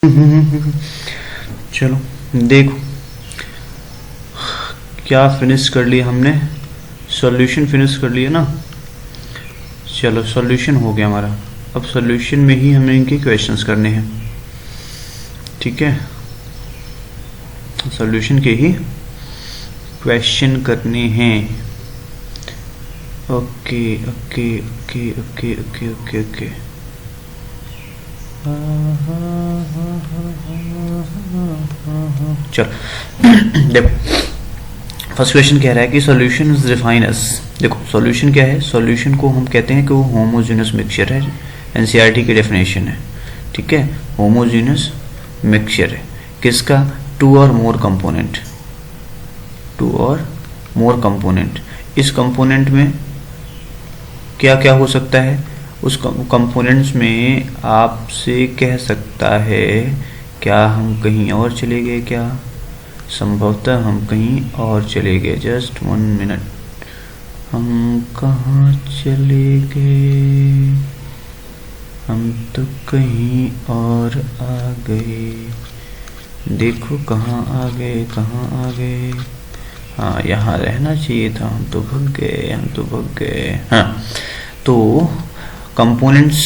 चलो देखो क्या फिनिश कर लिया हमने। सॉल्यूशन फिनिश कर लिया ना। चलो सॉल्यूशन हो गया हमारा। अब सॉल्यूशन में ही हमें इनके क्वेश्चंस करने हैं। ठीक है, सॉल्यूशन के ही क्वेश्चन करने हैं। Okay okay okay okay okay okay okay चलो देखो, फर्स्ट क्वेश्चन कह रहा है कि सॉल्यूशन इज डिफाइन एज। देखो सॉल्यूशन क्या है, सॉल्यूशन को हम कहते हैं कि वो होमोजेनस मिक्सचर है। एनसीईआरटी की डेफिनेशन है। ठीक है, होमोजेनस मिक्सचर है किसका, टू और मोर कंपोनेंट। टू और मोर कंपोनेंट, इस कंपोनेंट में क्या क्या हो सकता है, उस कंपोनेंट्स में आपसे कह सकता है क्या हम कहीं और चले गए, क्या संभवतः हम कहीं और चले गए। जस्ट 1 मिनट, हम कहाँ चले गए, हम तो कहीं और आ गए। देखो कहाँ आ गए, कहाँ आ गए। हाँ यहाँ रहना चाहिए था, हम तो भग गए, हम तो भग गए। हाँ तो कंपोनेंट्स,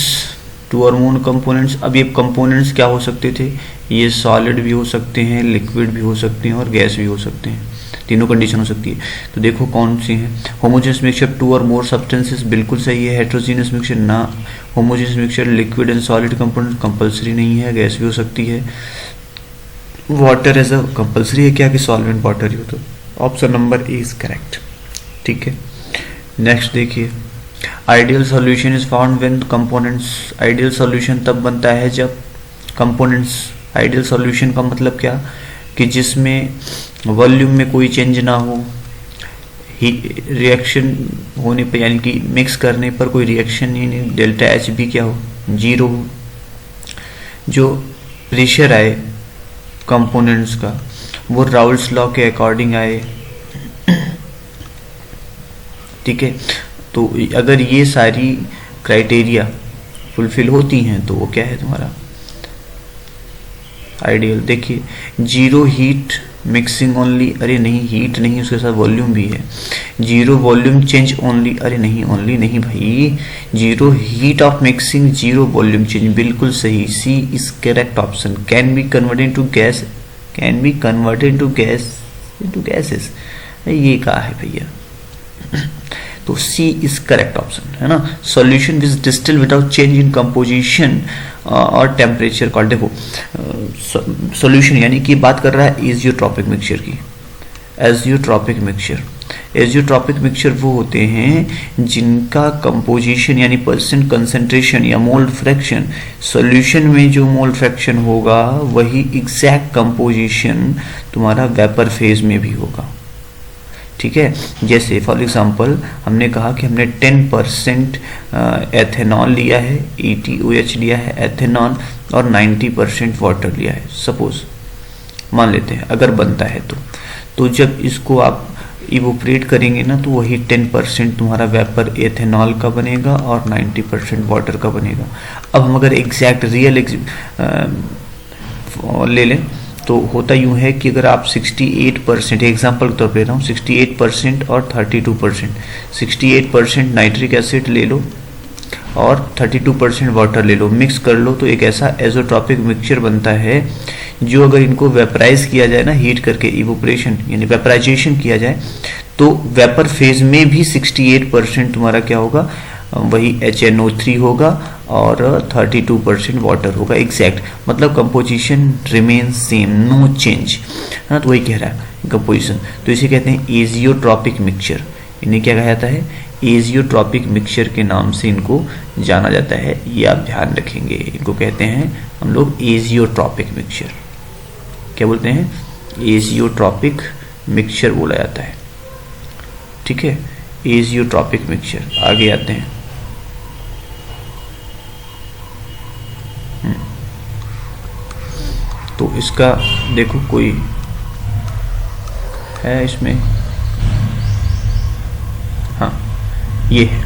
टू और मोर कंपोनेंट्स। अब ये कंपोनेंट्स क्या हो सकते थे, ये सॉलिड भी हो सकते हैं, लिक्विड भी हो सकते हैं और गैस भी हो सकते हैं। तीनों कंडीशन हो सकती है। तो देखो कौन सी हैं। होमोजेनस मिक्सचर टू और मोर सब्सटेंसेस बिल्कुल सही है। हेट्रोजीनियस मिक्सचर ना। Homogeneous mixture liquid and solid component compulsory नहीं है, गैस भी हो सकती है। वाटर एज अ कंपलसरी है क्या कि सॉल्वेंट वाटर ही हो, तो option number A is correct. ठीक है, नेक्स्ट देखिए, ideal solution is found when components. Ideal solution तब बनता है जब कंपोनेंट्स। आइडियल सॉल्यूशन का मतलब क्या कि जिसमें वॉल्यूम में कोई चेंज ना हो, रिएक्शन होने पर यानी कि मिक्स करने पर कोई रिएक्शन ही नहीं, डेल्टा एच भी क्या हो, जीरो हो। जो प्रेशर आए कंपोनेंट्स का वो राउल्स लॉ के अकॉर्डिंग आए। ठीक है, तो अगर ये सारी क्राइटेरिया फुलफिल होती हैं तो वो क्या है तुम्हारा आइडियल। देखिए जीरो हीट मिक्सिंग ओनली, अरे नहीं हीट नहीं, उसके साथ वॉल्यूम भी है। जीरो वॉल्यूम चेंज ओनली, अरे नहीं ओनली नहीं भाई, zero heat of mixing, zero volume change, बिल्कुल सही। C is correct option. Can be converted into gas, can be converted into gas, into gases, ये कहा है भैया। तो सी इज करेक्ट ऑप्शन है ना। Solution which distil without change in composition और टेम्परेचर कॉल्ड। देखो सॉल्यूशन यानी कि बात कर रहा है एजियोट्रॉपिक मिक्सचर की। एजियोट्रॉपिक मिक्सचर, एजियोट्रॉपिक मिक्सचर वो होते हैं जिनका कंपोजिशन यानी परसेंट कंसेंट्रेशन या मोल फ्रैक्शन, सॉल्यूशन में जो मोल फ्रैक्शन होगा वही एग्जैक्ट कंपोजिशन तुम्हारा वेपर फेज में भी होगा। ठीक है, जैसे फॉर एग्जांपल हमने कहा कि हमने 10% एथेनॉल लिया है, ETOH लिया है एथेनॉल, और 90% वाटर लिया है। सपोज मान लेते हैं अगर बनता है तो जब इसको आप इवोपरेट करेंगे ना तो वही 10% तुम्हारा वेपर एथेनॉल का बनेगा और 90% वाटर का बनेगा। अब हम अगर एग्जैक्ट रियल ले लें तो होता यूं है कि अगर आप 68%, एग्जाम्पल के तौर पर ले रहा हूँ, 68% और 32%, 68% नाइट्रिक एसिड ले लो और 32% वाटर ले लो, मिक्स कर लो, तो एक ऐसा एजोट्रॉपिक मिक्सचर बनता है जो अगर इनको वेपराइज किया जाए ना, हीट करके इवोपरेशन यानी वेपराइजेशन किया जाए, तो वेपर फेज में भी 68% तुम्हारा क्या होगा, वही HNO3 होगा और 32% वाटर होगा। एग्जैक्ट मतलब composition remain same, no change. हाँ तो वही कह रहा है कंपोजिशन। तो इसे कहते हैं एजियोट्रॉपिक मिक्सचर। इन्हें क्या कहा जाता है, एजियोट्रॉपिक मिक्सचर के नाम से इनको जाना जाता है। ये आप ध्यान रखेंगे, इनको कहते हैं हम लोग एजियोट्रॉपिक मिक्सचर। क्या बोलते हैं, एजियोट्रॉपिक मिक्सचर बोला जाता है। ठीक है, एजियोट्रॉपिक मिक्सचर। आगे आते हैं, तो इसका देखो कोई है इसमें, हाँ ये है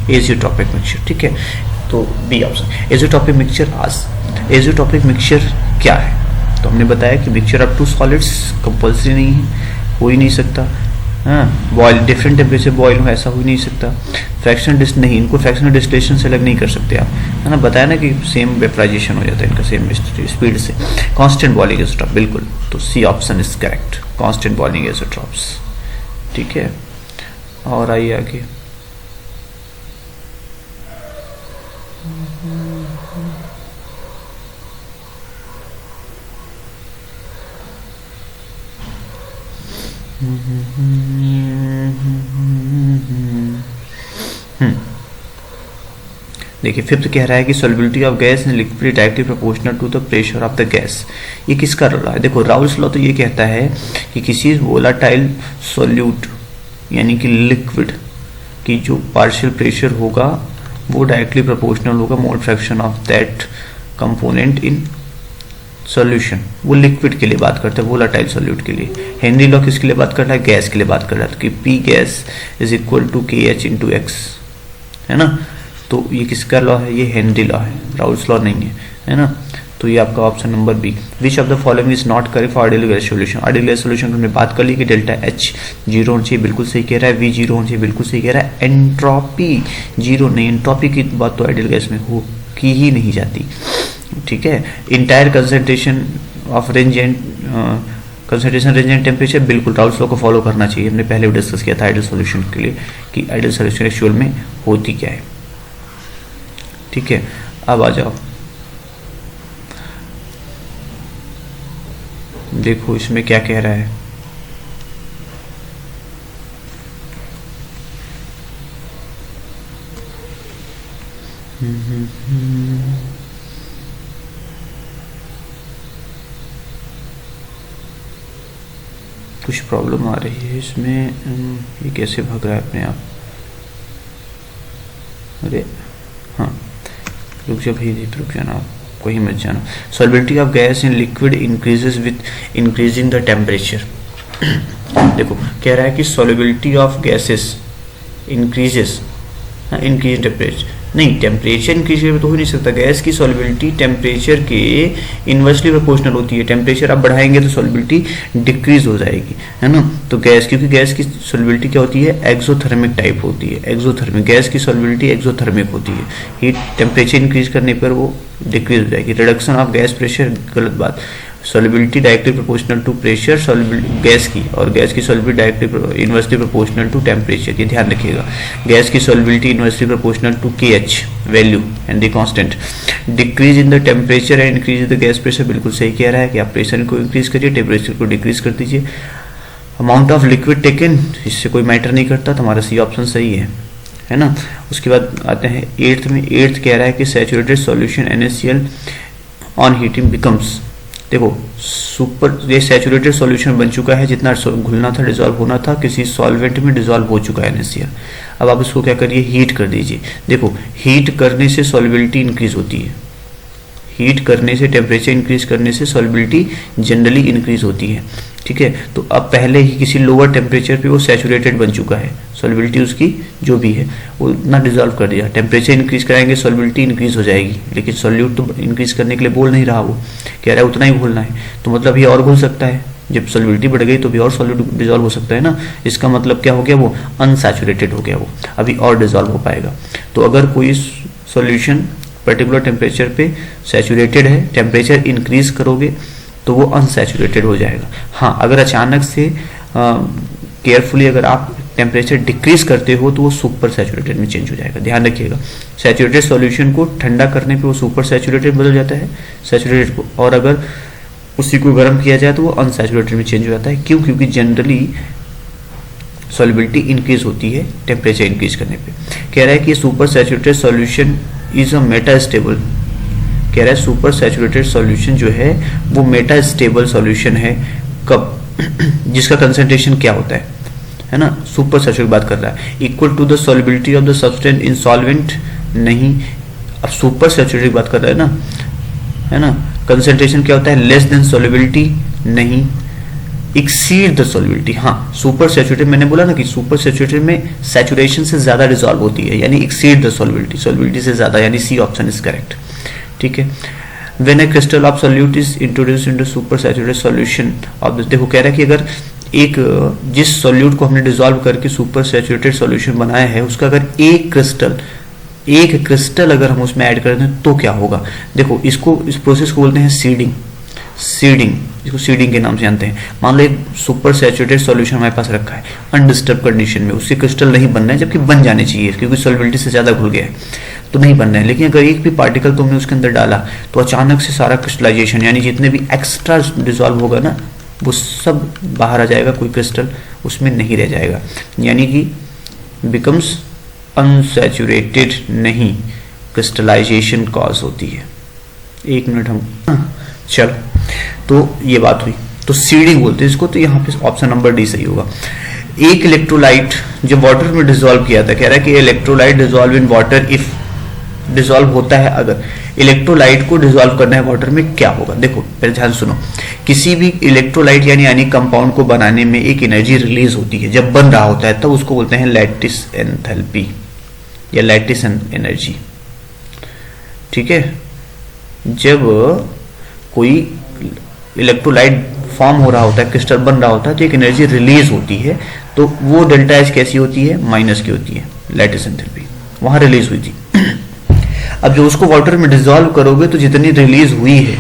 एजियोट्रॉपिक मिक्सचर। ठीक है, तो बी ऑप्शन एजियोट्रॉपिक मिक्सचर आज एज़ोट्रॉपिक मिक्सचर क्या है? तो हमने बताया कि mixture up to solids compulsory नहीं है, हो ही नहीं सकता। हाँ, बॉयल डिफरेंट टेम्परेचर बॉयल हो ऐसा हो ही नहीं सकता। फ्रैक्शनल डिस्ट नहीं, इनको फ्रैक्शनल डिस्टिलेशन से अलग नहीं कर सकते आप, है ना। बताया ना कि सेम वेपराइजेशन हो जाता है इनका सेम स्पीड से। कांस्टेंट बॉइलिंग एज़ोट्रॉप, बिल्कुल, तो C option is correct, constant boiling azeotropes. ठीक है, और आइए आगे। देखिए फिफ्थ कह रहा है कि solubility of gas in liquid directly proportional to the pressure of the gas. ये किसका रहा है? देखो राउल्स लॉ तो ये कहता है कि किसी वोलाटाइल सॉल्यूट यानी कि लिक्विड की जो पार्शियल प्रेशर होगा वो डायरेक्टली प्रोपोर्शनल होगा mole fraction of that component in solution. वो लिक्विड के लिए बात करता है, वोलाटाइल सॉल्यूट के लिए। हेनरी लॉ किसके लिए बात कर रहा है? गैस के लिए बात कर रहा है, कि P gas is equal to K H into X, है ना। तो ये किसका लॉ है? ये हेनरी लॉ है, राउल्स लॉ नहीं है ना। तो ये आपका option number B. Which of the following is not correct for ideal gas solution? Ideal gas solution हमने बात कर ली कि डेल्टा एच जीरो होना चाहिए, बिल्कुल सही कह रहा है। वी जीरो होना चाहिए, बिल्कुल सही कह रहा है। एंट्रोपी जीरो नहीं, एंट्रोपी की बात तो आइडियल गैस में हो की ही नहीं जाती। ठीक है, entire concentration of range and concentration range and temperature, बिल्कुल राउल्स लॉ को फॉलो करना चाहिए। हमने पहले भी डिस्कस किया था आइडियल सॉल्यूशन के लिए कि आइडियल सॉल्यूशन एक्चुअल में होती क्या है। ठीक है, अब आ जाओ, देखो इसमें क्या कह रहा है। कुछ प्रॉब्लम आ रही है इसमें, ये कैसे भाग रहा है अपने आप? अरे हाँ, रुक जा भाई, रुक जाना, आप कोई मत जाना। Solubility of gas in liquid increases with increasing the temperature. देखो कह रहा है कि solubility of gases increases, increase temperature नहीं, टेम्परेचर इंक्रीज तो हो नहीं सकता। गैस की सॉल्युबिलिटी टेम्परेचर के इन्वर्सली प्रोपोर्शनल होती है। टेम्परेचर आप बढ़ाएंगे तो सॉल्युबिलिटी डिक्रीज हो जाएगी, है ना। तो गैस, क्योंकि गैस की सॉल्युबिलिटी क्या होती है? एक्सोथर्मिक टाइप होती है। एक्सोथर्मिक, गैस की सॉल्युबिलिटी एक्सोथर्मिक होती है। हीट टेम्परेचर इंक्रीज करने पर वो डिक्रीज हो जाएगी। रिडक्शन ऑफ गैस प्रेशर, गलत बात। Solubility directly proportional to pressure gas की, और गैस की solubility directly inversely proportional to temperature, ये ध्यान रखिएगा। गैस की solubility inversely proportional to K H value and the constant. Decrease in the temperature and increase in the gas pressure, बिल्कुल सही कह रहा है कि आप प्रेशर को इंक्रीज करिए, टेम्परेचर को डिक्रीज कर दीजिए। अमाउंट ऑफ लिक्विड टेकन, इससे कोई मैटर नहीं करता, तो हमारा सी ऑप्शन सही है ना। उसके बाद आते हैं एट्थ में। एट्थ कह रहा है कि saturated solution NaCl on heating becomes. देखो सुपर, ये सैचुरेटेड सॉल्यूशन बन चुका है, जितना घुलना था, डिजॉल्व होना था, किसी सॉल्वेंट में डिजॉल्व हो चुका है NaCl। अब आप इसको क्या करिए? हीट कर दीजिए। देखो हीट करने से सॉल्युबिलिटी इंक्रीज होती है, हीट करने से, टेम्परेचर इंक्रीज करने से सॉल्युबिलिटी जनरली इंक्रीज होती है। ठीक है, तो अब पहले ही किसी लोअर टेम्परेचर पे वो सैचुरेटेड बन चुका है, सॉल्युबिलिटी उसकी जो भी है वो इतना डिजॉल्व कर दिया। टेम्परेचर इंक्रीज कराएंगे, सॉल्युबिलिटी इंक्रीज हो जाएगी, लेकिन सॉल्यूट तो इंक्रीज करने के लिए बोल नहीं रहा, वो कह रहा है उतना ही घोलना है। तो मतलब ये और घुल सकता है, जब सॉल्युबिलिटी बढ़ गई तो भी और सॉल्यूट डिजॉल्व हो सकता है ना। इसका मतलब क्या हो गया? वो अनसैचुरेटेड हो गया, वो अभी और डिजॉल्व हो पाएगा। तो अगर कोई सॉल्यूशन पर्टिकुलर टेम्परेचर पे सैचुरेटेड है, टेम्परेचर इंक्रीज करोगे तो वो अनसैचुरेटेड हो जाएगा। हाँ, अगर अचानक से केयरफुली अगर आप टेम्परेचर डिक्रीज करते हो तो वो सुपर सैचुरेटेड में चेंज हो जाएगा, ध्यान रखिएगा। सैचुरेटेड सॉल्यूशन को ठंडा करने पे वो सुपर सैचुरेटेड बदल जाता है सैचुरेटेड को, और अगर उसी को गर्म किया जाए तो वो अनसैचुरेटेड में चेंज हो जाता है। क्यों? क्योंकि जनरली सॉल्युबिलिटी इंक्रीज होती है टेम्परेचर इंक्रीज करने पे। कह रहा है कि super saturated solution is a Meta stable. कह रहा है सुपर सैचुरेटेड सॉल्यूशन जो है वो मेटा स्टेबल सॉल्यूशन है। कब? जिसका कंसंट्रेशन क्या होता है ना, सुपर सैचुरेटेड बात कर रहा है। Equal to the solubility of the substance in solvent नहीं, अब सुपर सैचुरेटेड बात कर रहा है ना, है ना। कंसंट्रेशन क्या होता है? लेस देन सॉल्युबिलिटी नहीं, एक्सीड द सॉल्युबिलिटी। हाँ, सुपर सैचुरेटेड मैंने बोला ना कि सुपर सैचुरेटेड में सैचुरेशन से ज्यादा डिसॉल्व होती है, यानी एक्सीड द सॉल्युबिलिटी, सॉल्युबिलिटी से ज्यादा, यानी सी ऑप्शन इज करेक्ट। ठीक है, when A crystal of solute is introduced into super saturated solution of this, देखो कह रहा है कि अगर एक जिस सॉल्यूट को हमने डिसॉल्व करके सुपर सैचुरेटेड सॉल्यूशन बनाया है उसका अगर एक क्रिस्टल अगर हम उसमें ऐड कर दें तो क्या होगा। देखो इसको, इस प्रोसेस को बोलते हैं सीडिंग। इसको सीडिंग के नाम से जानते हैं। मान लो एक सुपर सैचुरेटेड सॉल्यूशन हमारे पास रखा है अनडिस्टर्ब कंडीशन में, उससे क्रिस्टल नहीं बन रहे हैं, जबकि बन जाने चाहिए क्योंकि सॉल्युबिलिटी से ज्यादा घुल गया है तो नहीं बन रहे हैं। लेकिन अगर एक भी पार्टिकल तुमने उसके अंदर डाला तो अचानक से सारा क्रिस्टलाइजेशन यानी जितने भी एक्स्ट्रा डिसॉल्व होगा ना वो सब बाहर आ जाएगा, कोई क्रिस्टल उसमें नहीं रह जाएगा, यानी कि बिकम्स अनसैचुरेटेड नहीं, क्रिस्टलाइजेशन कॉज होती है। एक मिनट हम चलो, तो ये बात हुई, तो सीडिंग बोलते हैं इसको। तो यहाँ पे ऑप्शन नंबर डी सही होगा। एक इलेक्ट्रोलाइट जब वाटर में डिसॉल्व किया था, कह रहा है कि electrolyte dissolve in water if, dissolve होता है अगर इलेक्ट्रोलाइट को डिसॉल्व करना है वाटर में क्या होगा। देखो पहले ध्यान सुनो, किसी भी इलेक्ट्रोलाइट यानी कंपाउंड को बनाने में एक एनर्जी रिलीज होती है, जब बन रहा होता है तब उसको बोलते हैं लैटिस एंथैल्पी या लैटिस एनर्जी। ठीक है, जब कोई इलेक्ट्रोलाइट फॉर्म हो रहा होता है, क्रिस्टल बन रहा होता है, तो एक एनर्जी रिलीज होती है, तो वो डेल्टा एच कैसी होती है, माइनस की होती है, लैटिस एंथैल्पी वहां रिलीज हुई थी। अब जो उसको वाटर में डिसॉल्व करोगे तो जितनी रिलीज हुई है,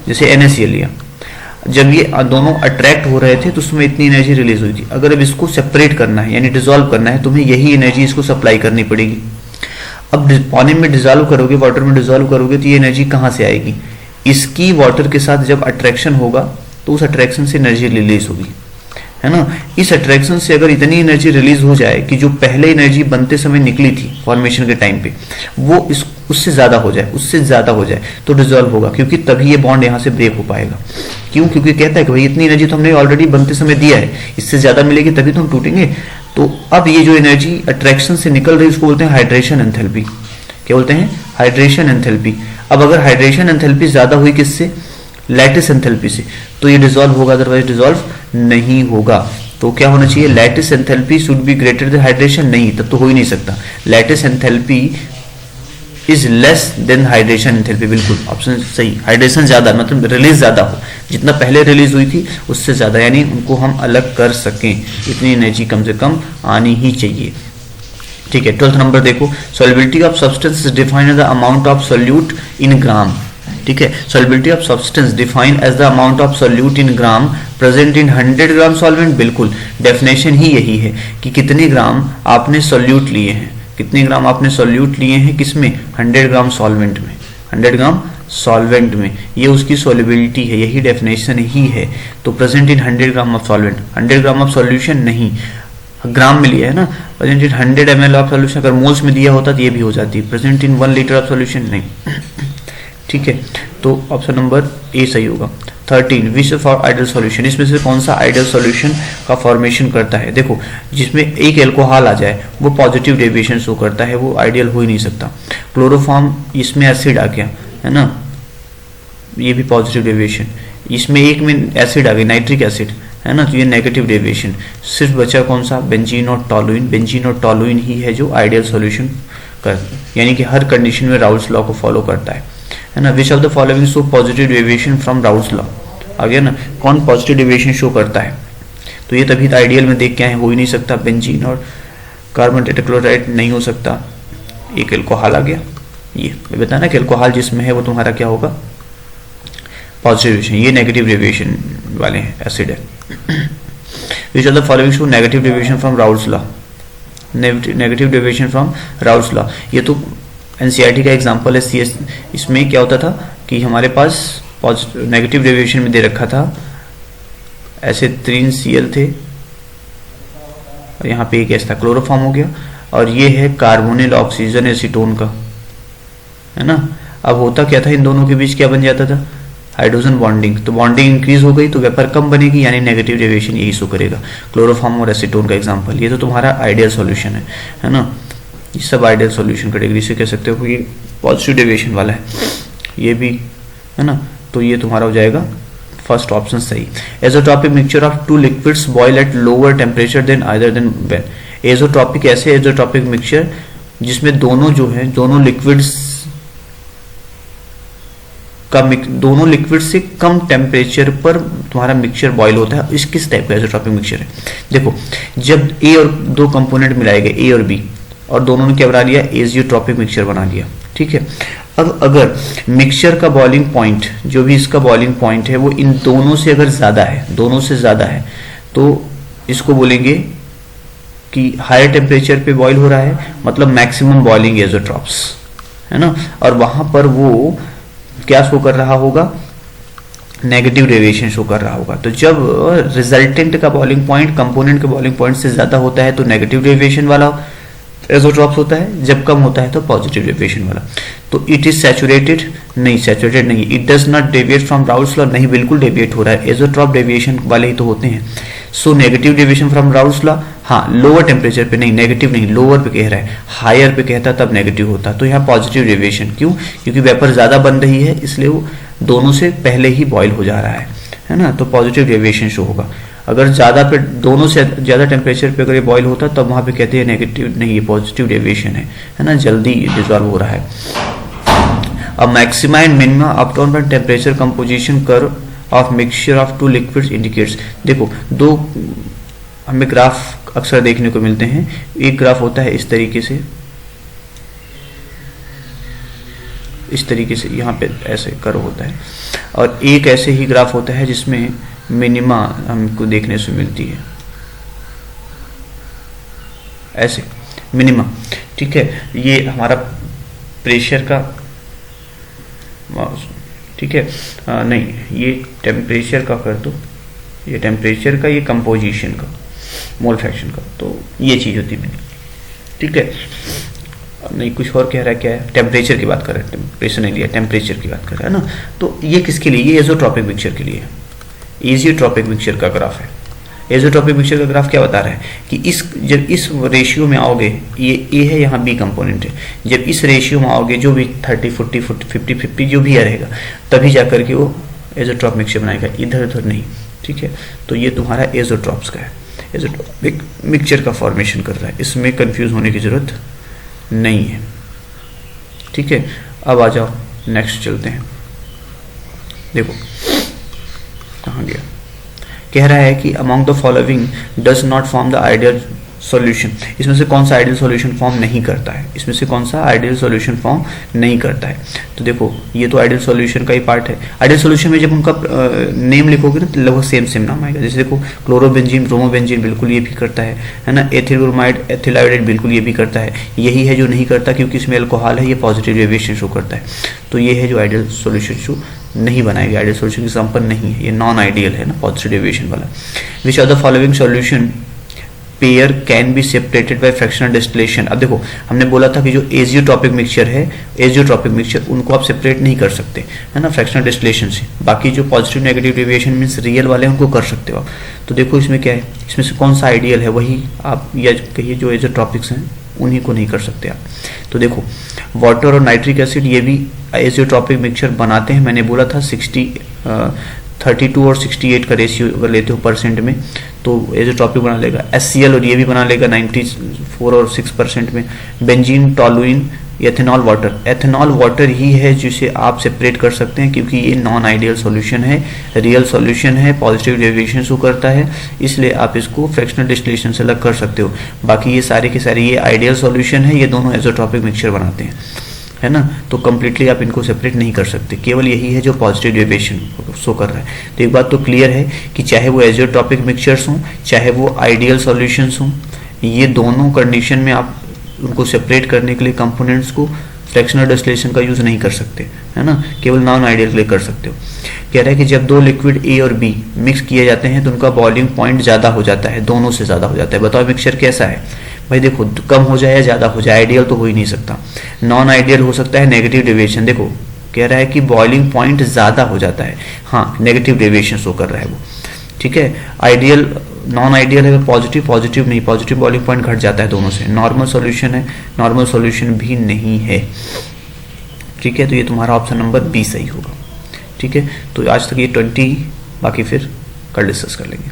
जैसे NaCl लिया, जब ये दोनों अट्रैक्ट हो रहे थे तो उसमें इतनी एनर्जी रिलीज हुई थी। अगर अब इसको सेपरेट करना है यानी डिसॉल्व करना है, तुम्हें यही एनर्जी इसको सप्लाई करनी पड़ेगी। अब पानी में डिसॉल्व करोगे, वाटर में डिसॉल्व करोगे तो ये एनर्जी कहां से आएगी, इसकी वाटर के साथ जब अट्रैक्शन होगा तो उस अट्रैक्शन से एनर्जी रिलीज होगी, है ना। इस अट्रैक्शन से अगर इतनी एनर्जी रिलीज हो जाए कि जो पहले एनर्जी बनते समय निकली थी फॉर्मेशन के टाइम पे वो उससे ज्यादा हो जाए तो डिसॉल्व होगा, क्योंकि तभी ये बॉन्ड यहां से ब्रेक हो पाएगा। क्यों? क्योंकि कहता है कि भाई इतनी एनर्जी तो हमने ऑलरेडी बनते समय दिया है, इससे ज्यादा मिलेगी तभी तो हम टूटेंगे। तो अब ये जो एनर्जी अट्रैक्शन से निकल रही है उसको बोलते हैं हाइड्रेशन एंथैल्पी। क्या बोलते हैं? Hydration enthalpy. अब अगर हाइड्रेशन एंथैल्पी ज्यादा हुई किससे? लैटिस एंथैल्पी से, तो ये डिसॉल्व होगा, अदरवाइज डिसॉल्व नहीं होगा। तो क्या होना चाहिए? Lattice enthalpy should be greater than hydration. नहीं, तब तो हो ही नहीं सकता। Lattice enthalpy is less than hydration enthalpy. बिल्कुल ऑप्शन सही। हाइड्रेशन ज्यादा मतलब रिलीज ज्यादा हो, जितना पहले रिलीज हुई थी उससे ज्यादा, यानी उनको हम अलग कर सकें, इतनी एनर्जी कम से कम आनी ही चाहिए। ठीक है, 12th नंबर देखो, solubility of substance is defined as the amount of solute in gram. ठीक है, solubility of substance defined as the amount of solute in gram present in 100 gram solvent. बिल्कुल, डेफिनेशन ही यही है कि कितने ग्राम आपने सोल्यूट लिए हैं, कितने ग्राम आपने सोल्यूट लिए हैं, किसमें? 100 ग्राम सॉल्वेंट में, 100 ग्राम सॉल्वेंट में, ये उसकी सॉल्युबिलिटी है, यही डेफिनेशन ही है। तो present in 100 gram of solvent, 100 gram of solution नहीं, ग्राम में लिया है ना। Present in 100 ml of solution, अगर मोल्स में दिया होता तो ये भी हो जाती। Present in 1 litre of solution नहीं। ठीक है, तो ऑप्शन नंबर ए सही होगा। 13 विच फॉर आइडियल सॉल्यूशन, इसमें से कौन सा आइडियल सॉल्यूशन का फॉर्मेशन करता है? देखो, जिसमें एक एल्कोहल आ जाए वो पॉजिटिव डेविएशन शो करता है, वो आइडियल हो ही नहीं सकता। क्लोरोफॉर्म, इसमें एसिड आ गया है ना, ये भी पॉजिटिव डेविएशन। इसमें एक में एसिड आ गई, नाइट्रिक एसिड है ना, तो ये नेगेटिव डेविएशन। सिर्फ बचा कौन सा? बेंजीन और टॉलुइन। बेंजीन और टॉलुइन ही है जो आइडियल सॉल्यूशन कर, यानी कि हर कंडीशन में राउल्स लॉ को फॉलो करता है ना। Which of the following show positive deviation from Raoult's law, आ गया ना, कौन पॉजिटिव डेविएशन शो करता है? तो ये तभी आइडियल में देख के आए, हो ही नहीं सकता। बेंजीन और कार्बन टेट्राक्लोराइड नहीं हो सकता। एक एल्कोहल आ गया, ये बताना कि एल्कोहल जिसमें है वो तुम्हारा क्या होगा? Positive deviation. ये नेगेटिव डेविएशन वाले हैं, एसिड है। विच of the following show negative deviation from Raoult's law, negative deviation from Raoult's law. ये तो एनसीईआरटी का एग्जांपल है। सीएस, इसमें क्या होता था कि हमारे पास नेगेटिव डेविएशन में दे रखा था, ऐसे 3 Cl थे और यहाँ पे एक गैस था, क्लोरोफॉर्म हो गया, और ये है कार्बोनिल ऑक्सीजन एसीटोन का, है ना। अब होता क्या था, इन दोनों के बीच क्या बन जाता था? Hydrogen bonding. तो बॉन्डिंग इंक्रीज हो गई तो वेपर कम बनेगी, यानी नेगेटिव डेविएशन यही शो करेगा। क्लोरोफॉर्म और एसीटोन का एग्जांपल, ये तो तुम्हारा आइडियल सॉल्यूशन है ना। ये सब आइडियल सॉल्यूशन कैटेगरी से कह सकते हो कि ये पॉजिटिव डेविएशन वाला है, ये भी है ना। तो ये तुम्हारा हो जाएगा फर्स्ट ऑप्शन सही। Azeotropic mixture of 2 liquids boil at lower temperature than either than when. Azeotropic ऐसे एजोट्रॉपिक मिक्सचर जिसमें दोनों जो है, दोनों लिक्विड्स का दोनों लिक्विड से कम टेम्परेचर पर तुम्हारा मिक्सचर बॉईल होता है। इस किस टाइप का आइसोट्रॉपिक मिक्सचर है? देखो, जब ए और दो कंपोनेंट मिलाए गए ए और बी, और दोनों ने क्या बना लिया? एजियोट्रॉपिक मिक्सचर बना लिया। ठीक है, अब अगर मिक्सचर का बॉइलिंग पॉइंट, जो भी इसका बॉइलिंग पॉइंट है, वो इन दोनों से अगर ज्यादा है, दोनों से ज्यादा है, तो इसको बोलेंगे कि हायर टेम्परेचर पे बॉईल हो रहा है, मतलब मैक्सिमम बॉइलिंग एजोट्रॉप्स, है ना। और वहां पर वो क्या शो कर रहा होगा? नेगेटिव डेविएशन शो कर रहा होगा। तो जब रिजल्टेंट का बॉइलिंग पॉइंट कंपोनेंट के बॉइलिंग पॉइंट से ज्यादा होता है तो नेगेटिव डेविएशन वाला एजोट्रॉप्स होता है, जब कम होता है तो पॉजिटिव डेविएशन वाला। तो इट इज सैचुरेटेड, नहीं सैचुरेटेड नहीं, it does not deviate from Raoult's law, नहीं बिल्कुल डेविएट हो रहा है, एजोट्रॉप डेविएशन वाले ही तो होते हैं। So negative deviation from Raoult's law, हाँ लोअर टेम्परेचर पे नहीं, नेगेटिव नहीं, लोअर पे कह रहा है, हायर पे कहता तब नेगेटिव होता। तो यहाँ पॉजिटिव डेविएशन, क्यों? क्योंकि वेपर ज्यादा बन रही है, इसलिए वो दोनों से पहले ही बॉयल हो जा रहा है ना, तो पॉजिटिव डेविएशन शो होगा। अगर ज्यादा पे, दोनों से ज्यादा टेम्परेचर पे अगर ये बॉयल होता तब वहां पे कहते हैं नेगेटिव नहीं, ये पॉजिटिव डेविएशन है ना, जल्दी डिसॉल्व हो रहा है। अब maxima and minima up down by temperature composition curve of mixture of two liquids indicates. देखो, दो हमें ग्राफ अक्सर देखने को मिलते हैं। एक ग्राफ होता है इस तरीके से, इस तरीके से यहाँ पे ऐसे कर्व होता है, और एक ऐसे ही ग्राफ होता है जिसमें मिनिमा हमको देखने से मिलती है, ऐसे मिनिमा। ठीक है, ये हमारा प्रेशर का, ठीक है, नहीं ये टेम्परेचर का कर दो, ये टेम्परेचर का, ये कंपोजिशन का, मोल फ्रैक्शन का, तो ये चीज होती है। ठीक है, नहीं कुछ और कह रहा है, क्या है? टेम्परेचर की बात कर रहे हैं, टेम्परेचर नहीं लिया, टेम्परेचर की बात कर रहा है ना। तो ये किसके लिए? ये एजोट्रॉपिक मिक्सचर के लिए है, एजियोट्रॉपिक मिक्सचर का ग्राफ है। एजियोट्रॉपिक मिक्सचर का ग्राफ क्या बता रहा है कि जब इस रेशियो में आओगे, ये ए है, यहाँ बी कंपोनेंट है, जब इस रेशियो में आओगे, जो भी 30 40 50 50 जो भी रहेगा, तभी जाकर के वो एजोट्रॉप मिक्सचर बनाएगा, इधर उधर नहीं। ठीक है, तो ये तुम्हारा एजोट्रॉप्स का है, एजोट्रॉपिक मिक्सचर का फॉर्मेशन कर रहा है, इसमें कंफ्यूज होने की जरूरत नहीं है। ठीक है, अब आ जाओ नेक्स्ट चलते हैं। देखो कहाँ गया, कह रहा है कि among the following does not form the ideal solution. इसमें से कौन सा आइडियल सॉल्यूशन फॉर्म नहीं करता है? इसमें से कौन सा आइडियल सॉल्यूशन फॉर्म नहीं करता है? तो देखो, ये तो आइडियल सॉल्यूशन का ही पार्ट है। आइडियल सॉल्यूशन में जब उनका नेम लिखोगे ना, तो लगभग सेम सेम नाम आएगा। जैसे देखो, क्लोरोबेंजीन, ब्रोमोबेंजीन बिल्कुल ये भी करता है ना। एथिल ब्रोमाइड, एथिल आयोडाइड बिल्कुल ये भी करता है। यही है जो नहीं करता, क्योंकि इसमें अल्कोहल है, ये पॉजिटिव डेविएशन शो करता है। तो ये है जो आइडियल सॉल्यूशन शो नहीं बनाएगा, आइडियल सॉल्यूशन एग्जाम्पल नहीं है, ये नॉन आइडियल है ना, पॉजिटिव डेविएशन वाला। Which are the following solution pair can be separated by fractional distillation. अब देखो, हमने बोला था कि जो एजियोट्रॉपिक मिक्सचर है, एजियोट्रॉपिक मिक्सचर, उनको आप सेपरेट नहीं कर सकते, है ना, फ्रैक्शनल डिस्टिलेशन से। बाकी जो positive negative deviation means real वाले हैं, उनको कर सकते हो आप। तो देखो इसमें क्या है, इसमें से कौन सा आइडियल है, वही आप या कहिए जो एजियोट्रॉपिक्स हैं उन्हीं को नहीं कर सकते आप। तो देखो, वाटर और नाइट्रिक एसिड ये भी एजियोट्रॉपिक मिक्सचर बनाते हैं। मैंने बोला था 32 और 68 का रेशियो अगर लेते हो परसेंट में, तो एजियोट्रॉपिक बना लेगा। HCl और ये भी बना लेगा 94 और 6% में। Benzene, toluene, ethanol water, ethanol water ही है जिसे आप सेपरेट कर सकते हैं, क्योंकि ये नॉन आइडियल सॉल्यूशन है, रियल सॉल्यूशन है, पॉजिटिव डेविएशन शो करता है, इसलिए आप इसको फ्रैक्शनल डिस्टिलेशन से अलग कर सकते हो। बाकी ये सारे के सारे ये आइडियल सॉल्यूशन है, ये दोनों एजियोट्रॉपिक मिक्सचर बनाते हैं, है ना। तो कंप्लीटली आप इनको सेपरेट नहीं कर सकते, केवल यही है जो पॉजिटिव डेविएशन शो कर रहा है। तो एक बात तो क्लियर है कि चाहे वो एजियोट्रॉपिक मिक्सचर्स हों, चाहे वो आइडियल सॉल्यूशंस हों, ये दोनों कंडीशन में आप उनको सेपरेट करने के लिए कंपोनेंट्स को फ्रैक्शनल डिस्टिलेशन का यूज नहीं कर सकते, है ना, केवल नॉन आइडियल के लिए कर सकते हो। कह रहा है कि जब दो लिक्विड ए और बी मिक्स किए जाते हैं तो उनका बॉइलिंग पॉइंट ज्यादा हो जाता है, दोनों से ज्यादा हो जाता है। बताओ मिक्सचर कैसा है भाई? देखो, कम हो जाए या ज्यादा हो जाए, आइडियल तो हो ही नहीं सकता। नॉन आइडियल हो सकता है नेगेटिव डेविएशन। देखो कह रहा है कि बॉइलिंग पॉइंट ज्यादा हो जाता है, हाँ नेगेटिव डेविएशन शो कर रहा है वो, ठीक है। आइडियल, नॉन आइडियल है पॉजिटिव, पॉजिटिव नहीं, पॉजिटिव बॉइलिंग पॉइंट घट जाता है दोनों से। नॉर्मल सॉल्यूशन है, नॉर्मल सॉल्यूशन भी नहीं है, ठीक है। तो ये तुम्हारा ऑप्शन नंबर बी सही होगा, ठीक है। तो आज तक ये 20, बाकी फिर कल डिस्कस कर लेंगे।